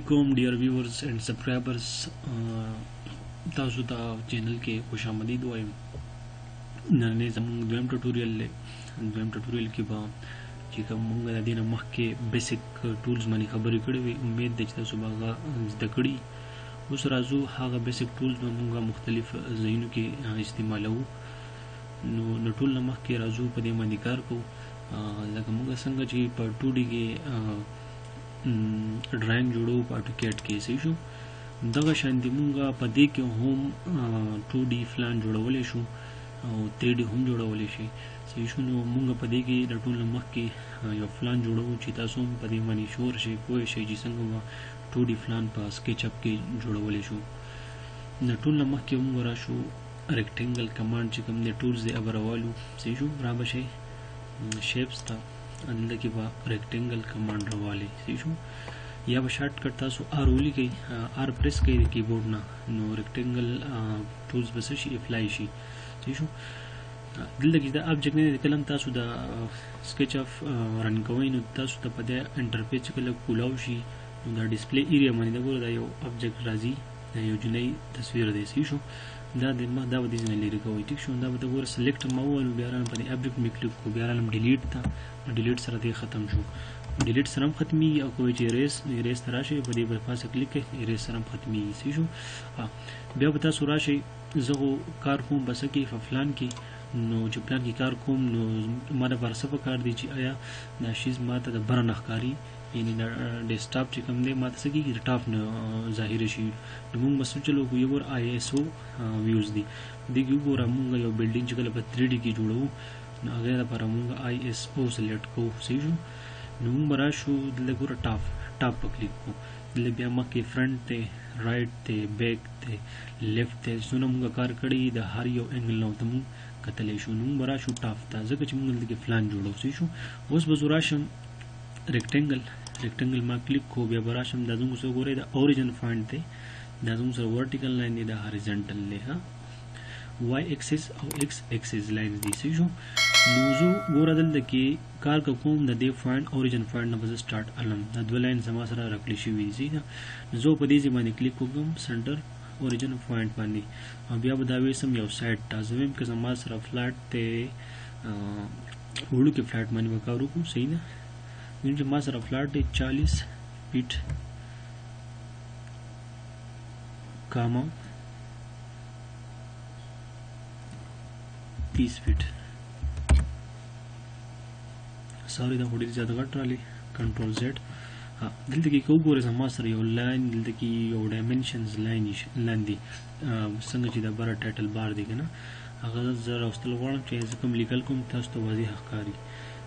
Assalamualaikum dear viewers and subscribers. تاسو ته چینل کې خوش آمدید وایم. نن زموږ دویم ټوټوریال کې به چې کوم موږ د دې نه مخکې بیسیک ټولز باندې خبرې کړې وي، امید ده چې تاسو به هغه زده کړي. اوس راځو هغه بیسیک ټولز به موږ مختلف ځایونو کې استعمالوو. نو د ټول نه مخکې راځو په دې باندې کار کوو. لکه موږ څنګه چې په 2D کې ډرایینګ جوړو په اټوکیټ کې صحیح شو، دغه شان دي مونږ په دې کې هم 2D پلان جوړولی شو او 3D هم جوړولی شي صحیح شو. نو مونږ په دې کې د ټول نه مخکې یو پلان جوړو چې تاسو هم په دې باندې شور شئ، پوه شئ چې څنګه به 2D پلان په سکیچ اپ کې جوړولی شو. د ټول نه مخکې مونږ راشو ریکټینګل کمانډ چې کوم دی ټولز دی ابه راوالو صحیح شو. را به شئ شیپس ته، دلته کې به ریکټینګل کمانډ راوالی صحیح شو. یا به شارټ کټ تاسو آر ولیکئ، آر پریس کړئ د کیبورډ نه، نو ریکټینګل ټولز به څه شي اپلای شي صحیح شو. دلته کې دا آبجیکټ نه دی، کله هم تاسو د سکیچ اف رن کوئ نو تاسو ته په دې انټرفیس چې کله کولاو شي نو دا ډسپلی ایریا باندې دا ګوره دا یو آبجیکټ راځي، دا یو جنۍ تصویر دی صحیح شو. دا به دې ځای لرې کوئ ټیک شو. دا به ته ګوره سلیکټ ما وویل، بیا رالم په دې آبجیکټ مې کلیک کړو، بیا رالم ډیلیټ ته، ډیلیټ سره دې ختم شو. ډیلیټ سره هم ختمیږي او کوی چې اریز ته راشئ په دې پاسه کلیک کړئ، اریز سره هم ختمیږي صحیح شو. بیا به تاسو راشئ، زه خو کار کوم بس کې په پلان کې، نو چې پلان کې کار کوم نو ما دپاره څه پکار دی چې آیا دا شیز ما ته د بره نه ښکاري، یعنې د ډیسکټاپ چې کوم دی ما ته څه کېږي د ټاپ نه ظاهره شي. نو موږ به څه چلو کوو، یو ګوره ISO ویوز دي، دې کې وګوره موږ یو بلډینګ چې کله په 3D کې جوړوو نو هغې لپاره موږ ISO سلیکټ کوو صحیح شو. نو موږ به راشو دلته ګوره ټاپ په کلیک کوو، دلته بیا مخکې فرنټ دی، رایټ دی، بیک دی، لیفټ دی، څونه موږ کار کړی د هر یو انګل نه ورته موږ کتلی شو. نو موږ به راشو ټاپ ته، ځکه چې موږ دلته کې پلان جوړو صحیح شو. اوس به زه راشم ریکټینګل ما کلیک کوو، بیا به راشم دا زموږ سره ګورئ دا اوریجن پوینټ دی، دا زموږ سره ورټیکل لاین دی، دا هاریزنټل دی، واي اکسس او ایکس اکسس لاین دی صحیح شو. نو زه ګوره دلته کې کار کوم د دې پوینټ اوریجن پوینټ نه به زه سټارټ علم، دا دوه لاین زما سره راکړل شوي دي صحیح ده. زه په دې ځای باندې کلیک وکړم سنټر اوریجن پوینټ باندې، او بیا به دا ویسم یو سایډ ته، زه ویم که زما سره فلیټ دی وړوکې فلیټ باندې به کار وکړو صحیح ده. ویم چې ما سره فلیټ دی 40 فیټ کاما 30 فیټ، سوري دا ډېر زیاته غټ رالی، کنټرول زیډ. دلته کې که وګورئ زما سره یو لاین، دلته کې یو ډایمنشنز لاین دی، څنګه چې د بره ټایټل بار دی که نه، هغه زه راوستل غواړم چې زه کوم لیکل کوم تاسو ته واضح ښکاري.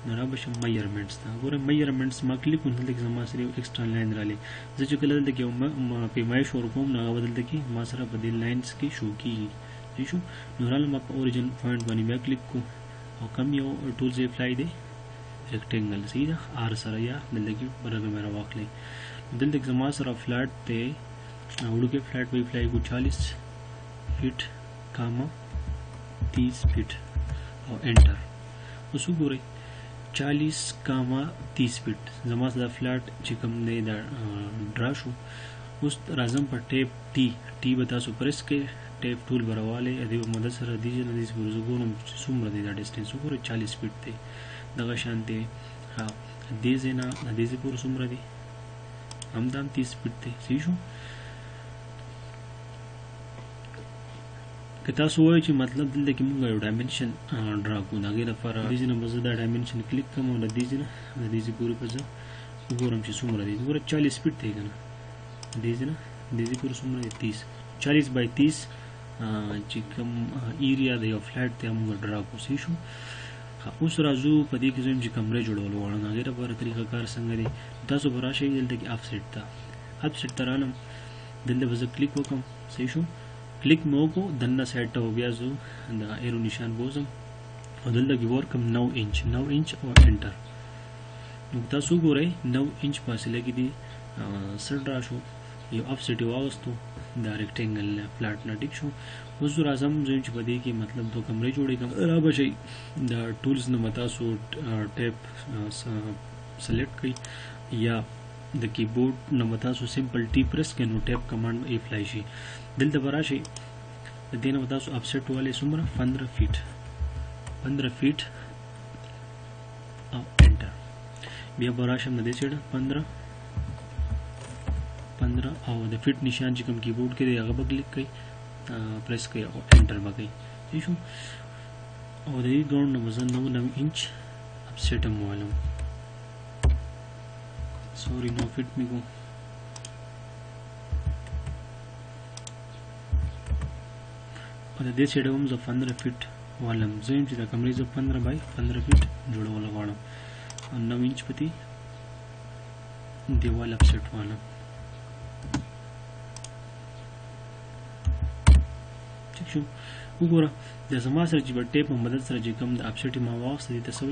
نو را به شم میجرمنټس ته، ګوره میجرمنټس ما کلیک کوم، دلته کې زما سره یو ایکسټرا لاین رالی، زه چې کله دلته کې یو پیمایش ورکوم نو هغه به دلته کې ما سره په دې لاینس کې شو کېږي صحیح شو. نو رالم په اوریجن پوینټ باندې بیا کلیک کوو او کم یو ټولز اپلای دی ریکټینګل صحیح ده آر سره، یا دلته کې برابر مې راواخلئ. دلته کې زما سره فلیټ دی، وړوکی فلیټ به اپلای کړو 40 فیټ کاما 30 فیټ او انټر. اوس وګورئ 40 کاما 30 فیټ زما سره فلیټ چې کوم دی دا ډرا شو. اوس راځم په ټیپ ټي به تاسو پریس کړئ، ټیپ ټول به راوالی، د دې په مدد سره دې ځای نه داسې پورې زه ګورم چې څومره دی دا ډسټنس، وګورئ 40 فیټ دی. دغه شان دی دې ځای نه دې ځای پورې څومره دی، همدا هم 30 فیټ دی صحیح شو. که تاسو وایئ چې مطلب دلته کې موږ یو ډایمنشن ډرا کوو، د هغې لپاره دې ځای نه به زه دا ډایمنشن کلیک کړم او د دې ځای نه د دې ځای پورې به زه وګورم چې څومره دی. وګوره 40 فیټ دی که نه، دې ځای نه دې ځای پورې څومره دی 30، 40 باي 30 چې کوم ایریا د یو فلیټ دی موږ ډرا کوو صحیح شو. اوس راځو په دې کې زه چې کمرې جوړول غواړم، هغې لپاره طریقه کار څنګه دی. تاسو به راشئ دلته کې افسیټ ته رالم، دلته به زه کلیک وکړم صحیح شو. کلیک مې وکړو دننه سایډ ته، بیا زه د ایرو نشان بوزم او دلته کې ورکم 9 انچ او انټر. نو تاسو وګورئ 9 انچ فاصله کې دی سر راشو، یو افسیټ یې واغستو دا ریکټینګل فلیټ نه ټیک شو. اوس زه راځم زه چې په دې کې مطلب دوه کمرې جوړې کړم، را به شئ دا ټولز نه به تاسو ټیپ سلیکټ کړئ یا د کیبورډ نه به تاسو سمپل ټی پرس کړئ نو ټیپ کمانډ به اپلای شي. دلته به راشئ د دې نه به تاسو افسیټ والے څومره 15 فیټ او انټر. بیا به راشم د دې سیډه 15 او د فیټ نشان چې کوم کیبورډ کې دی هغه به کلیک کړئ پریس کړئ او انټر به کړئ. صحیح شو. او د دې ګراوند نه به زه 9 انچ افسیټ هم والم. سوري 9 فیټ مې کو. او د دې سیډه هم زه 15 فیټ والم. زه یم چې دا کمرې زه 15 بای 15 فیټ جوړول غواړم. 9 انچ پتی دیوال افسیټ والم. ٹھیک شو. وګوره د زما سره چې په ټیپ په مدد سره چې کوم د افسیټ ما واخیسته دي تاسو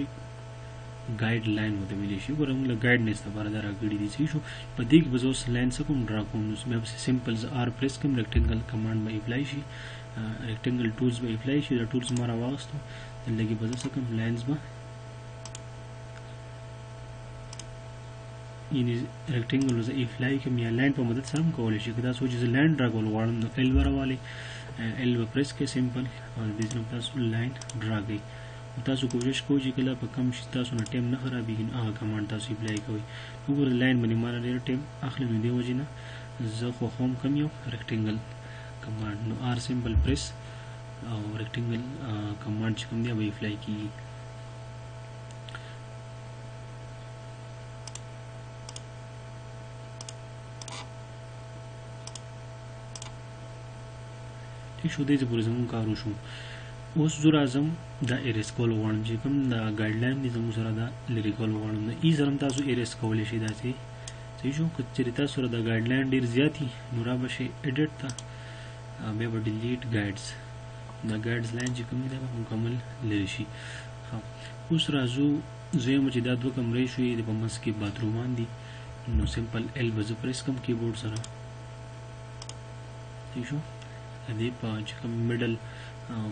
ګایډ لاین وته ویلی شي. ګوره موږ له ګایډ نس لپاره دا راګړي دي. صحیح شو. په دې کې به زه اوس لاین څه کوم ډرا کوم. نو بیا به سمپل زه آر پریس کوم ریکټینګل کمانډ به اپلای شي. ریکټینګل ټولز به اپلای شي. دا ټولز ما راواخیستو دلته کې به زه څه کوم لاینز به یعنې ریکټینګل زه اپلای کوم یا لاین په مدد سره هم کولی شي. که تاسو چې زه لاین ډرا کول غواړم نو ایل به راوالئ. ایل به پریس کړئ سمپل او دې سره تاسو لاین ډرا کړئ. تاسو کوشش کوئ چې کله په کم شي تاسو نه ټایم نه خرابېږي نو هغه کمانډ تاسو اپلای کوئ. وګورئ لاین باندې ما نه ډېر ټایم اخلي نو دې وجې نه زه خوښوم کوم یو ریکټینګل کمانډ. نو آر سمپل پریس او ریکټینګل کمانډ چې کوم دی به اپلای کېږي. ٹھیک شو. دې ځای پورې زموږ کار وشو. اوس زه راځم دا اریز کول غواړم چې کوم دا ګایډلاین دي زموږ سره دا لرې کول غواړم. نو ای سره هم تاسو اریز کولی شئ داسې. صحیح شو. که چېرې تاسو سره دا ګایډلاین ډېر زیات وي نو را به شئ ایډیټ ته بیا به ډیلیټ ګایډز. دا ګایډز لاین چې کوم دی دا به مکمل لرې شي. اوس راځو زه یم چې دا دوه کمرې شوې د په منځ کې باترومان دي نو سمپل ایل به زه پریس کوم کیبورډ سره. صحیح شو. دې په چې کوم میډل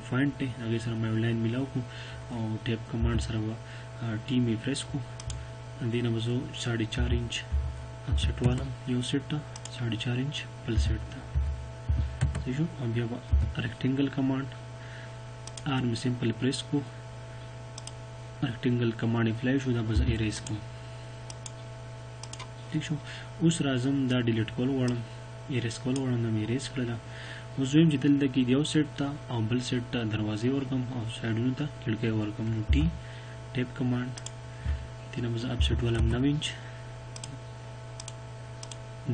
فاینټ دی هغې سره ما یو لاین میلاو کړو او ټیپ کمانډ سره به ټي مې پریس کړو. دې نه به زه 4.5 انچ افسیټ والم یو سیټ ته 4.5 انچ بل سیټ ته. صحیح شو. او بیا به ریکټینګل کمانډ آر مې سمپل پریس کړو. ریکټینګل کمانډ اپلای شو. دا به زه اریز کړم. ٹھیک شو. اوس راځم دا ډیلیټ کول غواړم اریز کول غواړم نو مې اریز کړله. اوس ویم چې دلته کې یو سیټ ته او بل سیټ ته دروازې ورکړم او سایډونو ته کړکۍ ورکړم. نو ټي ټیپ کمانډ دې نه به زه افسیټ والم 9 انچ.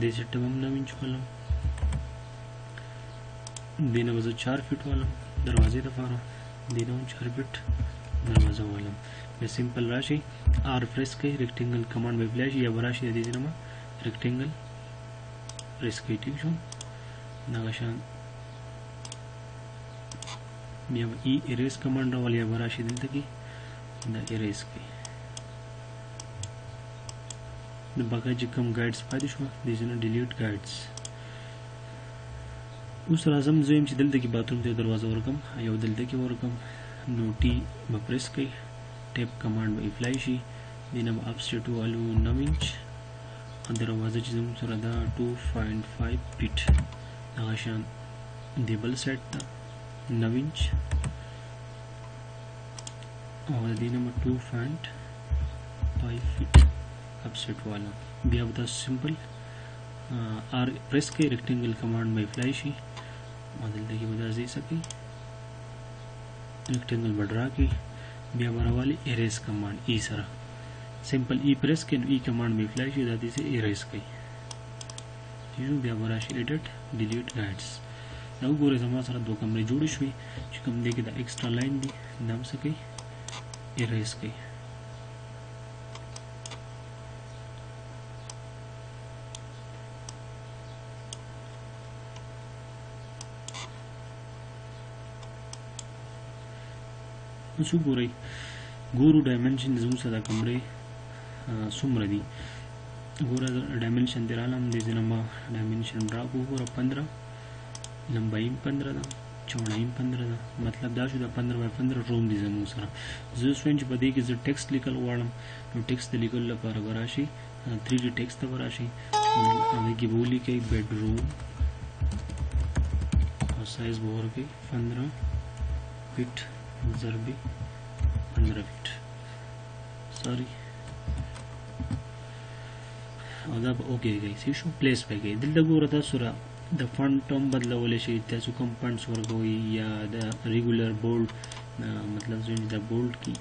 دې سیټ ته به هم 9 انچ والم. دې نه به زه 4 فیټ والم دروازې دپاره. دې نه هم 4 فیټ دروازه والم. بیا سمپل راشئ آر پریس کړئ ریکټینګل کمانډ به اپلای شي یا به راشئ د دې ځای نه به ریکټینګل پریس کړئ. ټیک شو. دغه شان بیا به ای اریز کمانډ راولئ یا به راشئ دلته کې دا اریز کړئ. د بقا چې کوم ګایډز پاتې شوه دې ځای نه ډیلیټ ګایډز. اوس راځم زه یم چې دلته کې باتروم ته دروازه ورکړم یو دلته کې ورکړم. نو ټي به پریس کړئ ټیپ کمانډ به اپلای شي. دې نه به افسیټ والو 9 انچ دروازه چې زموږ سره دا 2.5 فیټ هغه شان دې بل سیټ ته 9 انچ او د دې نه به 2.5 فیټ افسیټ والا. بیا به تاسو سمپل آر پریس کړئ ریکټینګل کمانډ به اپلای شي او دلته کې به دا ځای څه کوئ ریکټینګل به ډرا کړئ. بیا به راولئ اریز کمانډ ای سره سمپل ای پریس کړئ نو ای کمانډ به اپلای شي دا دې څه اریز کړئ. بیا به راشئ ایډیټ ډیلیټ ګایډز. دا وګورئ زما سره دوه کمرې جوړې شوې چې کوم دی کې دا ایکسټرا لاین دي دا هم څه کوئ اریز کړئ. اوس وګورئ ګورو ډایمنشن زموږ سره دا کمرې څومره دي. ګوره ډایمنشن دې رالم دې ځای نه ما ډایمنشن ډرا کړو. ګوره 15 لمبایي 15 ده چوړایي 15 ده. مطلب دا شو دا 15x15 روم دي زموږ سره. زه اوس وایم چې په دې کې زه ټیکسټ لیکل غواړم نو ټیکسټ د لیکلو لپاره به راشئ 3D text ته راشي هغه کې بولی کې بیڈروم او سایز به ورکړي 15 فیټ ضربې 15 فیټ سوري او دا به اوکې کوي سی شو پلیس پکې دلته ګوره تاسو را د فونټ هم بدلولی شئ تاسو کوم فونټس ورکوئ یا د ریګولر بولډ مطلب چې د بولډ کې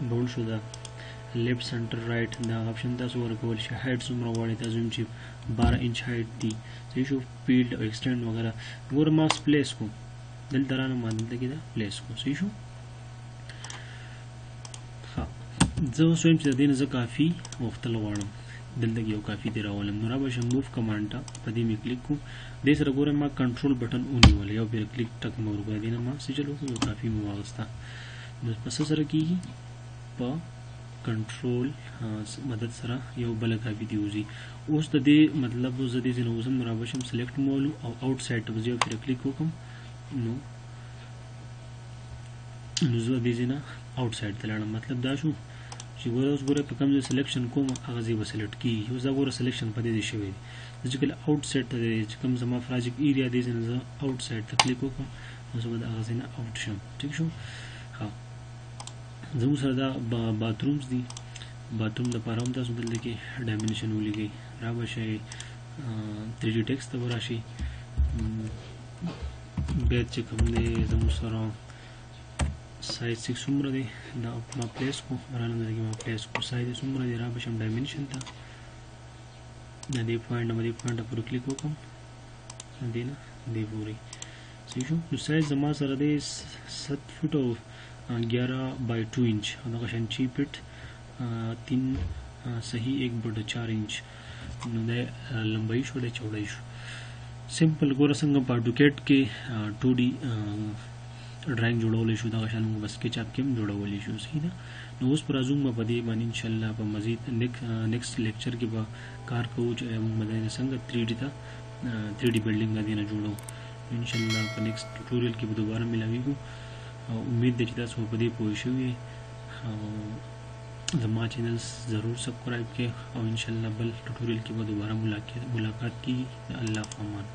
بولډ شو دا لیفټ سنټر رائټ دا آپشن تاسو ورکول شي هایټ څومره غواړئ تاسو چې 12 انچ هایټ دی صحیح شو فیلډ او ایکسټینډ وغیرہ ګوره ماس پلیس کو دلته رانه ما دلته کې دا پلیس کو صحیح شو ها زه اوس وایم چې د دې نه زه کافي غوښتل غواړم دلته یو کافي دی راولم نو را به شم موف کمانډ ته په دې مې کلیک کوم دې سره ګوره ما کنټرول بټن ونیول یو بیا کلیک ټک مې ورکړ دې نه ما سجل وکړ یو کافي مې واغسته نو پس سره کېږي په کنټرول مدد سره یو بل کافي دی وزي اوس د دې مطلب زه دې نه وزم را به شم سلیکټ مولو او آوټ سایډ ته یو پیر کلیک وکم نو زه دې نه آوټ سایډ ته لاړم مطلب دا شو چې ګوره اوس ګوره په کوم ځای سلیکشن کوم هغه ځای به سلیکټ کېږي اوس دا ګوره سلیکشن په دې شوی دی چې کله آوټ سایډ ته دی چې کوم زما پروجیکټ ایریا دی چې زه آوټ سایډ ته کلیک وکړم نو زه به د هغه ځای نه آوټ شم ټیک شو ها زموږ سره دا باترومز دي باتروم دپاره هم تاسو دلته کې ډایمنشن ولیکئ را به شئ 3D ټیکسټ ته به راشئ بیا چې کوم دی زموږ سره سایز 6 څومره دی دا ما پلیس کو رانه کې ما پلیس کو سایز څومره دی را به شم ډایمنشن ته د دې پوینټ پر کلیک وکړم دې نه دې پورې صحیح شو نو سایز زما سره دی 7 فټ او 11 بائی 2 इंच दगा शान 6 फीट 3 सही 1/4 इंच नو د लंबाई شو د چوڑائی شو سمپل ګور څنګه په ډوکیټ کې 2D ډرایینګ جوړولای شو دغه شان موږ بس کې چاپ کې جوړولای شو صحیح ده نو اوس پر ازوم په دې باندې ان شاء الله په مزید نیکسٹ لیکچر کې به کار کوو چې موږ باندې څنګه 3D ته 3D بلډینګ باندې نه جوړو ان شاء الله په نیکسٹ ټیوټوریال کې به دوباره ملاویږو امید ده چې تاسو په دې پوه شوي او زما چینل ضرور سبسکرایب کړئ او ان شاء الله بل ټیوټوریال کې به دوباره ملاقات کیږي الله امان